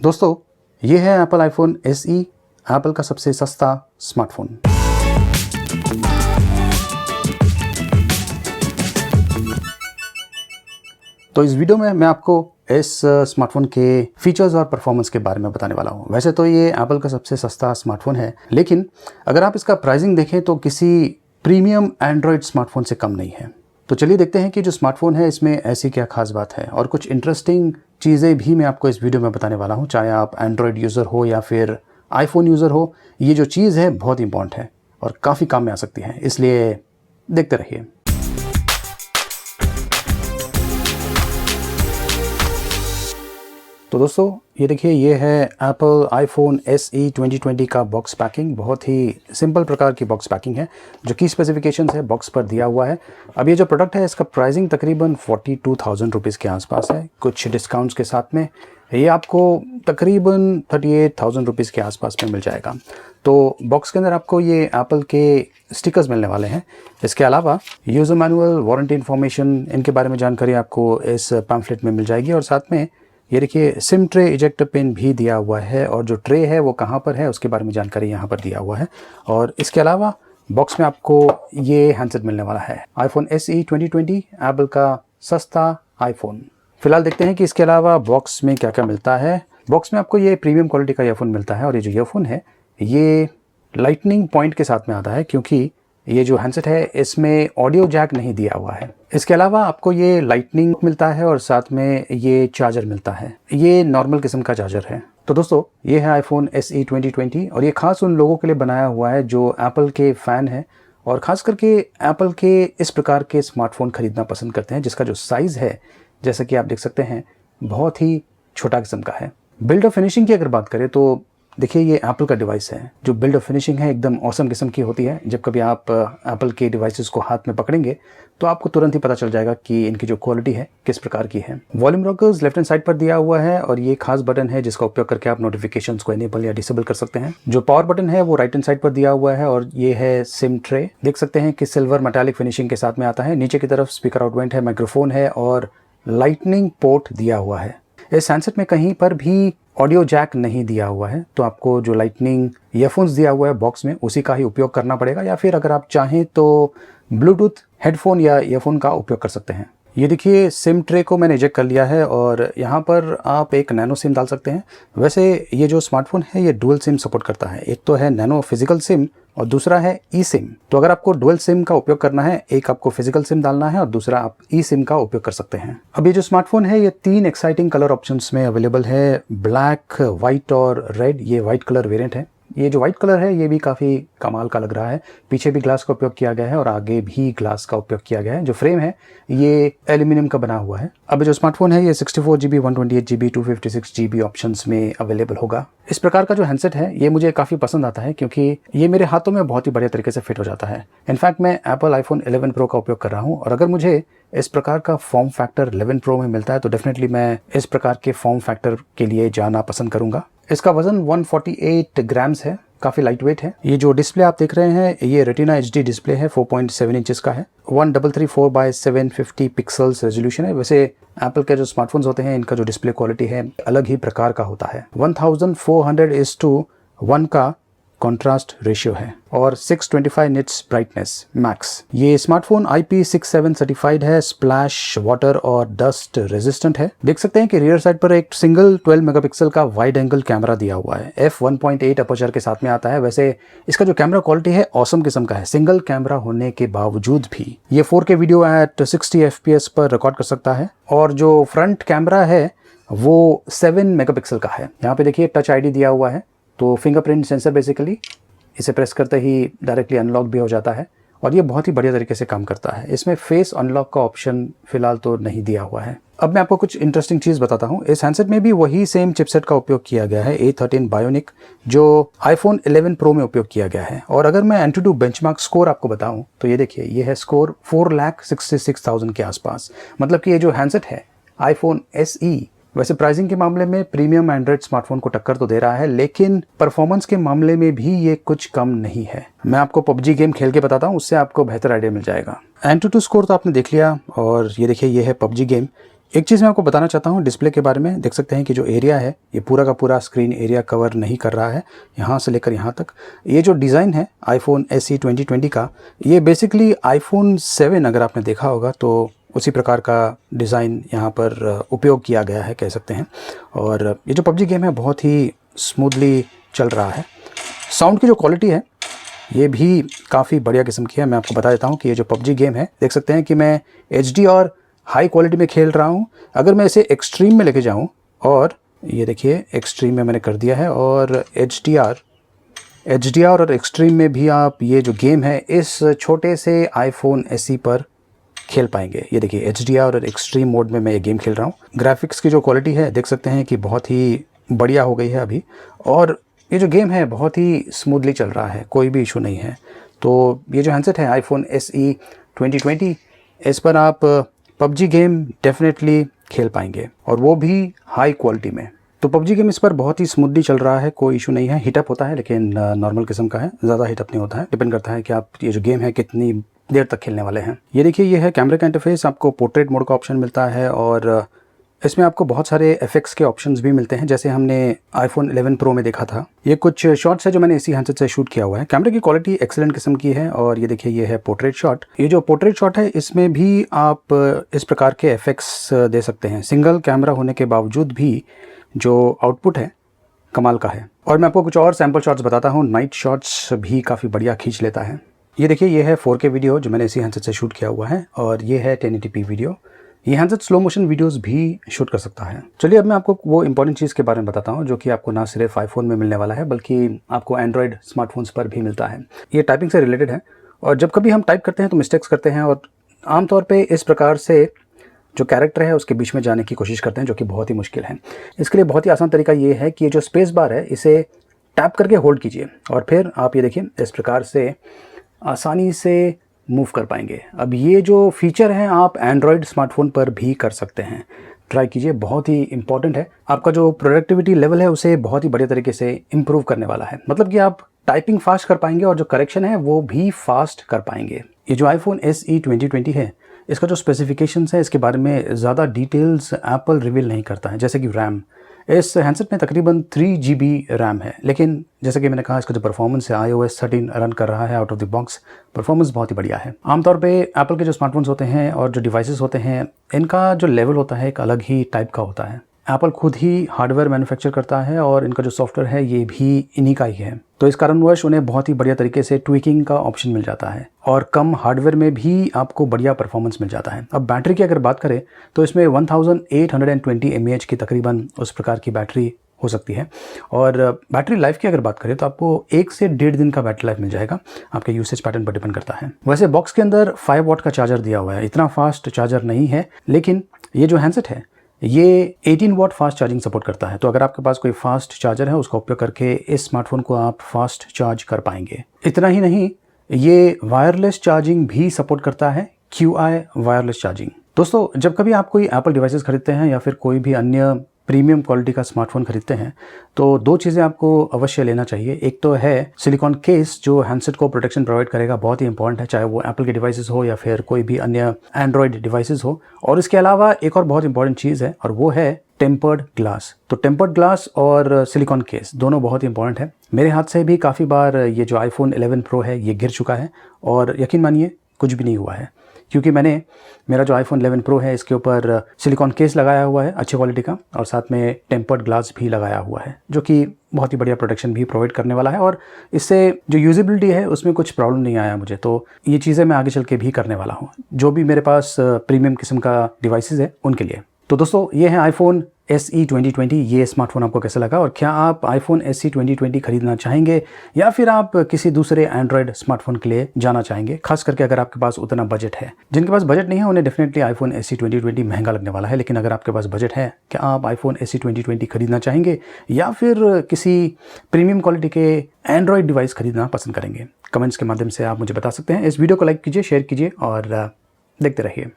दोस्तों, ये है एप्पल आईफोन SE, एप्पल का सबसे सस्ता स्मार्टफोन। तो इस वीडियो में मैं आपको इस स्मार्टफोन के फीचर्स और परफॉर्मेंस के बारे में बताने वाला हूँ। वैसे तो ये एप्पल का सबसे सस्ता स्मार्टफोन है, लेकिन अगर आप इसका प्राइसिंग देखें तो किसी प्रीमियम एंड्रॉयड स्मार्टफोन से कम नहीं है। तो चलिए देखते हैं कि जो स्मार्टफोन है इसमें ऐसी क्या खास बात है, और कुछ इंटरेस्टिंग चीज़ें भी मैं आपको इस वीडियो में बताने वाला हूँ। चाहे आप एंड्रॉयड यूज़र हो या फिर आईफोन यूज़र हो, ये जो चीज़ है बहुत इंपॉर्टेंट है और काफ़ी काम में आ सकती है, इसलिए देखते रहिए। तो दोस्तों, ये देखिए, ये है एप्पल आईफोन SE 2020 का बॉक्स पैकिंग। बहुत ही सिंपल प्रकार की बॉक्स पैकिंग है। जो की स्पेसिफिकेशन है बॉक्स पर दिया हुआ है। अब ये जो प्रोडक्ट है इसका प्राइसिंग तकरीबन 42,000 रुपीज़ के आसपास है। कुछ डिस्काउंट्स के साथ में ये आपको तकरीबन 38,000 रुपीज़ के आसपास में मिल जाएगा। तो बॉक्स के अंदर आपको ये एप्पल के स्टिकर्स मिलने वाले हैं। इसके अलावा यूज़र मैनुअल, वारंटी इन्फॉर्मेशन, इनके बारे में जानकारी आपको इस पैम्फलेट में मिल जाएगी। और साथ में ये देखिए, सिम ट्रे इजेक्टर पिन भी दिया हुआ है, और जो ट्रे है वो कहाँ पर है उसके बारे में जानकारी यहाँ पर दिया हुआ है। और इसके अलावा बॉक्स में आपको ये हैंडसेट मिलने वाला है, आईफोन SE 2020, एप्पल का सस्ता आईफोन। फिलहाल देखते हैं कि इसके अलावा बॉक्स में क्या क्या मिलता है। बॉक्स में आपको ये प्रीमियम क्वालिटी का ईयरफोन मिलता है, और ये जो ईयरफोन है ये लाइटनिंग पॉइंट के साथ में आता है, क्योंकि ये जो हैंडसेट है इसमें ऑडियो जैक नहीं दिया हुआ है। इसके अलावा आपको ये लाइटनिंग मिलता है और साथ में ये चार्जर मिलता है। ये नॉर्मल किस्म का चार्जर है। तो दोस्तों, ये है आईफोन SE 2020, और ये खास उन लोगों के लिए बनाया हुआ है जो एप्पल के फ़ैन हैं और ख़ास करके एप्पल के इस प्रकार के स्मार्टफोन ख़रीदना पसंद करते हैं, जिसका जो साइज़ है जैसा कि आप देख सकते हैं बहुत ही छोटा किस्म का है। बिल्ड और फिनिशिंग की अगर बात करें तो देखिए, ये एप्पल का डिवाइस है। जो बिल्ड और फिनिशिंग है एकदम ऑसम किस्म की होती है। जब कभी आप एप्पल के डिवाइसेस को हाथ में पकड़ेंगे तो आपको तुरंत ही पता चल जाएगा कि इनकी जो क्वालिटी है किस प्रकार की है। Volume rockers left hand side पर दिया हुआ है, और ये खास बटन है जिसका उपयोग करके आप नोटिफिकेशंस को इनेबल या डिसेबल कर सकते हैं। जो पावर बटन है वो राइट हैंड साइड पर दिया हुआ है, और ये है सिम ट्रे। देख सकते हैं कि सिल्वर मेटालिक फिनिशिंग के साथ में आता है। नीचे की तरफ स्पीकर आउटवेंट है, माइक्रोफोन है और लाइटनिंग पोर्ट दिया हुआ है। इस हैंडसेट में कहीं पर भी ऑडियो जैक नहीं दिया हुआ है, तो आपको जो लाइटनिंग ईयरफोन्स दिया हुआ है बॉक्स में उसी का ही उपयोग करना पड़ेगा, या फिर अगर आप चाहें तो ब्लूटूथ हेडफोन या ईयरफोन का उपयोग कर सकते हैं। ये देखिए, सिम ट्रे को मैंने इजेक्ट कर लिया है, और यहाँ पर आप एक नैनो सिम डाल सकते हैं। वैसे ये जो स्मार्टफोन है ये डुअल सिम सपोर्ट करता है। एक तो है नैनो फिजिकल सिम और दूसरा है ई सिम। तो अगर आपको डुअल सिम का उपयोग करना है, एक आपको फिजिकल सिम डालना है और दूसरा आप ई सिम का उपयोग कर सकते हैं। अब ये जो स्मार्टफोन है ये 3 एक्साइटिंग कलर ऑप्शंस में अवेलेबल है, ब्लैक, वाइट और रेड। ये वाइट कलर वेरिएंट है। ये जो वाइट कलर है ये भी काफ़ी कमाल का लग रहा है। पीछे भी ग्लास का उपयोग किया गया है और आगे भी ग्लास का उपयोग किया गया है। जो फ्रेम है ये एल्यूमिनियम का बना हुआ है। अब जो स्मार्टफोन है ये 64GB, 128GB, 256GB ऑप्शंस में अवेलेबल होगा। इस प्रकार का जो हैंडसेट है ये मुझे काफ़ी पसंद आता है, क्योंकि ये मेरे हाथों में बहुत ही बढ़िया तरीके से फिट हो जाता है। इनफैक्ट मैं एप्पल आईफोन 11 प्रो का उपयोग कर रहा हूँ, और अगर मुझे इस प्रकार का फॉर्म फैक्टर 11 प्रो में मिलता है तो डेफिनेटली मैं इस प्रकार के फॉर्म फैक्टर के लिए जाना पसंद करूँगा। इसका वजन 148 ग्राम्स है, काफ़ी लाइट वेट है। ये जो डिस्प्ले आप देख रहे हैं ये रेटिना HD डिस्प्ले है, 4.7 इंचेस का है। 1334x750 पिक्सल्स रेजोल्यूशन है। वैसे एप्पल के जो स्मार्टफोन्स होते हैं इनका जो डिस्प्ले क्वालिटी है अलग ही प्रकार का होता है। 1400:1 का कॉन्ट्रास्ट रेशियो है, और 625 निट्स ब्राइटनेस मैक्स। ये स्मार्टफोन IP67 सर्टिफाइड है, स्प्लैश वाटर और डस्ट रेजिस्टेंट है। देख सकते हैं कि रियर साइड पर एक सिंगल 12 मेगापिक्सल का वाइड एंगल कैमरा दिया हुआ है। f1.8 अपर्चर के साथ में आता है। वैसे इसका जो कैमरा क्वालिटी है ऑसम किस्म का है। सिंगल कैमरा होने के बावजूद भी ये 4K वीडियो एट 60 FPS पर रिकॉर्ड कर सकता है, और जो फ्रंट कैमरा है वो 7 मेगापिक्सल का है। यहाँ पे देखिए टच ID दिया हुआ है, तो फिंगरप्रिंट सेंसर बेसिकली इसे प्रेस करते ही डायरेक्टली अनलॉक भी हो जाता है, और ये बहुत ही बढ़िया तरीके से काम करता है। इसमें फेस अनलॉक का ऑप्शन फिलहाल तो नहीं दिया हुआ है। अब मैं आपको कुछ इंटरेस्टिंग चीज़ बताता हूँ। इस हैंडसेट में भी वही सेम चिपसेट का उपयोग किया गया है, A13 बायोनिक, जो आईफोन 11 प्रो में उपयोग किया गया है। और अगर मैं एंटूटू बेंचमार्क स्कोर आपको बताऊँ तो ये देखिए, ये है स्कोर 4,66,000 के आसपास। मतलब कि ये जो हैंडसेट है आईफोन SE वैसे प्राइसिंग के मामले में प्रीमियम एंड्रॉयड स्मार्टफोन को टक्कर तो दे रहा है, लेकिन परफॉर्मेंस के मामले में भी ये कुछ कम नहीं है। मैं आपको PUBG गेम खेल के बताता हूँ, उससे आपको बेहतर आइडिया मिल जाएगा। एंटूटू स्कोर तो आपने देख लिया, और ये देखिए ये है PUBG गेम। एक चीज़ मैं आपको बताना चाहता हूँ डिस्प्ले के बारे में। देख सकते हैं कि जो एरिया है ये पूरा का पूरा स्क्रीन एरिया कवर नहीं कर रहा है, यहाँ से लेकर यहाँ तक। ये जो डिज़ाइन है iPhone SE 2020 का, ये बेसिकली iPhone 7 अगर आपने देखा होगा तो उसी प्रकार का डिज़ाइन यहाँ पर उपयोग किया गया है, कह सकते हैं। और ये जो PUBG गेम है बहुत ही स्मूथली चल रहा है। साउंड की जो क्वालिटी है ये भी काफ़ी बढ़िया किस्म की है। मैं आपको बता देता हूँ कि ये जो PUBG गेम है, देख सकते हैं कि मैं HD और हाई क्वालिटी में खेल रहा हूँ। अगर मैं इसे एक्सट्रीम में लेके जाऊँ, और ये देखिए एक्सट्रीम में मैंने कर दिया है, और HDR और एक्सट्रीम में भी आप ये जो गेम है इस छोटे से iPhone SE पर खेल पाएंगे। ये देखिए HDR और एक्सट्रीम मोड में मैं ये गेम खेल रहा हूँ। ग्राफिक्स की जो क्वालिटी है देख सकते हैं कि बहुत ही बढ़िया हो गई है अभी, और ये जो गेम है बहुत ही स्मूथली चल रहा है, कोई भी इशू नहीं है। तो ये जो हैंडसेट है iPhone SE 2020, इस पर आप PUBG गेम डेफिनेटली खेल पाएंगे, और वो भी हाई क्वालिटी में। तो PUBG गेम इस पर बहुत ही स्मूथली चल रहा है, कोई इशू नहीं है। हिटअप होता है लेकिन नॉर्मल किस्म का है, ज़्यादा हिटअप नहीं होता है। डिपेंड करता है कि आप ये जो गेम है कितनी देर तक खेलने वाले हैं। ये देखिए ये है कैमरे का इंटरफेस। आपको पोर्ट्रेट मोड का ऑप्शन मिलता है, और इसमें आपको बहुत सारे एफेक्ट्स के ऑप्शंस भी मिलते हैं, जैसे हमने iPhone 11 Pro में देखा था। ये कुछ शॉट्स है जो मैंने इसी हैंडसेट से शूट किया हुआ है। कैमरे की क्वालिटी एक्सीलेंट किस्म की है, और ये देखिए ये है पोर्ट्रेट शॉट। ये जो पोर्ट्रेट शॉट है इसमें भी आप इस प्रकार के इफेक्ट्स दे सकते हैं। सिंगल कैमरा होने के बावजूद भी जो आउटपुट है कमाल का है। और मैं आपको कुछ और सैम्पल शॉट्स बताता हूँ। नाइट शॉट्स भी काफ़ी बढ़िया खींच लेता है। ये देखिए ये है 4K वीडियो जो मैंने इसी हैंडसेट से शूट किया हुआ है, और ये है 1080p वीडियो। ये हैंडसेट स्लो मोशन वीडियोस भी शूट कर सकता है। चलिए अब मैं आपको वो इंपॉर्टेंट चीज़ के बारे में बताता हूँ जो कि आपको ना सिर्फ iPhone में मिलने वाला है बल्कि आपको एंड्रॉयड स्मार्टफोन्स पर भी मिलता है। ये टाइपिंग से रिलेटेड है, और जब कभी हम टाइप करते हैं तो मिस्टेक्स करते हैं, और आमतौर पर इस प्रकार से जो कैरेक्टर है उसके बीच में जाने की कोशिश करते हैं, जो कि बहुत ही मुश्किल है। इसके लिए बहुत ही आसान तरीका ये है कि ये जो स्पेस बार है इसे टैप करके होल्ड कीजिए, और फिर आप ये देखिए इस प्रकार से आसानी से मूव कर पाएंगे। अब ये जो फीचर है आप एंड्रॉयड स्मार्टफोन पर भी कर सकते हैं। ट्राई कीजिए, बहुत ही इंपॉर्टेंट है। आपका जो प्रोडक्टिविटी लेवल है उसे बहुत ही बढ़िया तरीके से इम्प्रूव करने वाला है। मतलब कि आप टाइपिंग फास्ट कर पाएंगे, और जो करेक्शन है वो भी फास्ट कर पाएंगे। ये जो iPhone SE 2020 है, इसका जो स्पेसिफिकेशंस है इसके बारे में ज़्यादा डिटेल्स एप्पल रिवील नहीं करता है। जैसे कि रैम, इस हैंडसेट में तकरीबन 3 GB रैम है, लेकिन जैसे कि मैंने कहा इसका जो परफॉर्मेंस है iOS 13 रन कर रहा है out of the box. Performance बहुत ही बढ़िया है। आमतौर पे एप्पल के जो स्मार्टफोन्स होते हैं और जो डिवाइसेस होते हैं, इनका जो लेवल होता है एक अलग ही टाइप का होता है। एप्पल खुद ही हार्डवेयर मैन्युफैक्चर करता है, और इनका जो सॉफ्टवेयर है ये भी इन्हीं का ही है। तो इस कारणवश उन्हें बहुत ही बढ़िया तरीके से ट्विकिंग का ऑप्शन मिल जाता है, और कम हार्डवेयर में भी आपको बढ़िया परफॉर्मेंस मिल जाता है। अब बैटरी की अगर बात करें तो इसमें 1820 mAh की तकरीबन उस प्रकार की बैटरी हो सकती है। और बैटरी लाइफ की अगर बात करें तो आपको 1 से 1.5 दिन का बैटरी लाइफ मिल जाएगा। आपके यूसेज पैटर्न पर डिपेंड करता है। वैसे बॉक्स के अंदर 5 वाट का चार्जर दिया हुआ है। इतना फास्ट चार्जर नहीं है, लेकिन ये जो हैंडसेट है ये 18 वाट फास्ट चार्जिंग सपोर्ट करता है। तो अगर आपके पास कोई फास्ट चार्जर है उसका उपयोग करके इस स्मार्टफोन को आप फास्ट चार्ज कर पाएंगे। इतना ही नहीं, ये वायरलेस चार्जिंग भी सपोर्ट करता है, QI वायरलेस चार्जिंग। दोस्तों, जब कभी आप कोई एप्पल डिवाइसेस खरीदते हैं या फिर कोई भी अन्य प्रीमियम क्वालिटी का स्मार्टफोन खरीदते हैं तो 2 चीज़ें आपको अवश्य लेना चाहिए। एक तो है सिलिकॉन केस जो हैंडसेट को प्रोटेक्शन प्रोवाइड करेगा, बहुत ही इंपॉर्टेंट है, चाहे वो एप्पल के डिवाइसेस हो या फिर कोई भी अन्य एंड्रॉयड डिवाइसेस हो। और इसके अलावा एक और बहुत इंपॉर्टेंट चीज़ है, और वो है टेम्पर्ड ग्लास। तो टेम्पर्ड ग्लास और सिलिकॉन केस दोनों बहुत ही इंपॉर्टेंट है। मेरे हाथ से भी काफ़ी बार ये जो iPhone 11 Pro है ये गिर चुका है, और यकीन मानिए कुछ भी नहीं हुआ है, क्योंकि मेरा जो iPhone 11 Pro है इसके ऊपर सिलिकॉन केस लगाया हुआ है अच्छी क्वालिटी का, और साथ में टेम्पर्ड ग्लास भी लगाया हुआ है, जो कि बहुत ही बढ़िया प्रोटेक्शन भी प्रोवाइड करने वाला है। और इससे जो यूजेबिलिटी है उसमें कुछ प्रॉब्लम नहीं आया मुझे। तो ये चीज़ें मैं आगे चल के भी करने वाला हूँ, जो भी मेरे पास प्रीमियम किस्म का डिवाइसेस है उनके लिए। तो दोस्तों, ये है iPhone SE 2020। ये स्मार्टफोन आपको कैसा लगा, और क्या आप iPhone SE 2020 खरीदना चाहेंगे, या फिर आप किसी दूसरे एंड्रॉयड स्मार्टफोन के लिए जाना चाहेंगे, खास करके अगर आपके पास उतना बजट है। जिनके पास बजट नहीं है उन्हें डेफिनेटली iPhone SE 2020 महंगा लगने वाला है, लेकिन अगर आपके पास बजट है, क्या आप iPhone SE 2020 खरीदना चाहेंगे या फिर किसी प्रीमियम क्वालिटी के एंड्रॉयड डिवाइस खरीदना पसंद करेंगे? कमेंट्स के माध्यम से आप मुझे बता सकते हैं। इस वीडियो को लाइक कीजिए, शेयर कीजिए और देखते रहिए।